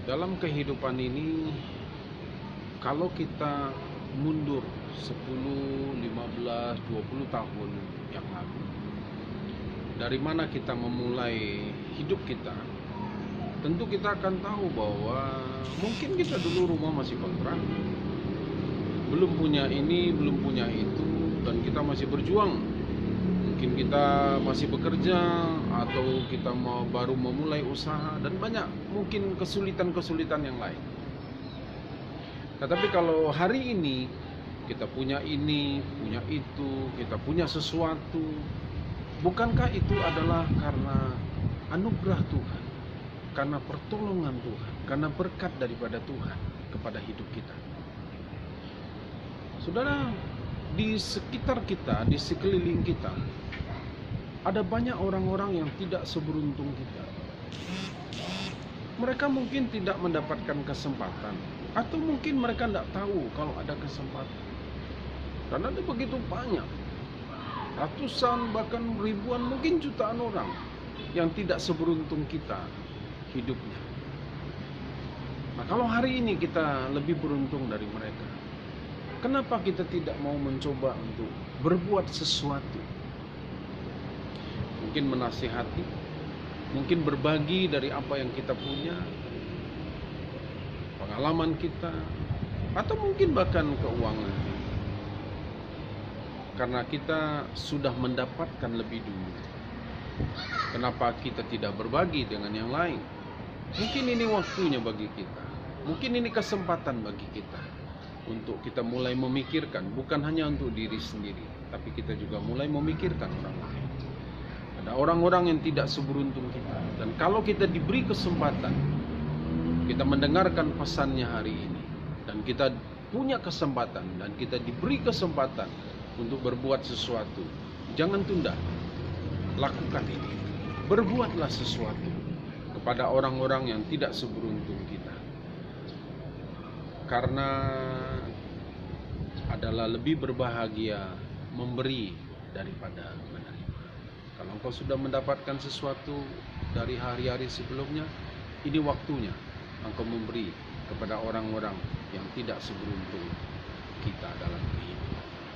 Dalam kehidupan ini, kalau kita mundur 10, 15, 20 tahun yang lalu, dari mana kita memulai hidup kita, tentu kita akan tahu bahwa mungkin kita dulu rumah masih kontrak, belum punya ini, belum punya itu, dan kita masih berjuang. Mungkin kita masih bekerja, atau kita baru memulai usaha, dan banyak mungkin kesulitan-kesulitan yang lain. Tetapi kalau hari ini kita punya ini, punya itu, kita punya sesuatu, bukankah itu adalah karena anugerah Tuhan, karena pertolongan Tuhan, karena berkat daripada Tuhan kepada hidup kita? Saudara, di sekitar kita, di sekeliling kita, ada banyak orang-orang yang tidak seberuntung kita. Mereka mungkin tidak mendapatkan kesempatan, atau mungkin mereka tidak tahu kalau ada kesempatan. Karena ada begitu banyak, ratusan bahkan ribuan, mungkin jutaan orang yang tidak seberuntung kita hidupnya. Nah, kalau hari ini kita lebih beruntung dari mereka, kenapa kita tidak mau mencoba untuk berbuat sesuatu? Mungkin menasihati, mungkin berbagi dari apa yang kita punya, pengalaman kita, atau mungkin bahkan keuangan. Karena kita sudah mendapatkan lebih dulu, kenapa kita tidak berbagi dengan yang lain? Mungkin ini waktunya bagi kita, mungkin ini kesempatan bagi kita untuk kita mulai memikirkan, bukan hanya untuk diri sendiri, tapi kita juga mulai memikirkan orang lain. Ada orang-orang yang tidak seberuntung kita, dan kalau kita diberi kesempatan, kita mendengarkan pesannya hari ini, dan kita punya kesempatan, dan kita diberi kesempatan untuk berbuat sesuatu, jangan tunda, lakukan ini. Berbuatlah sesuatu kepada orang-orang yang tidak seberuntung kita, karena adalah lebih berbahagia memberi daripada menerima. Kalau engkau sudah mendapatkan sesuatu dari hari-hari sebelumnya, ini waktunya engkau memberi kepada orang-orang yang tidak seberuntung kita dalam hidup.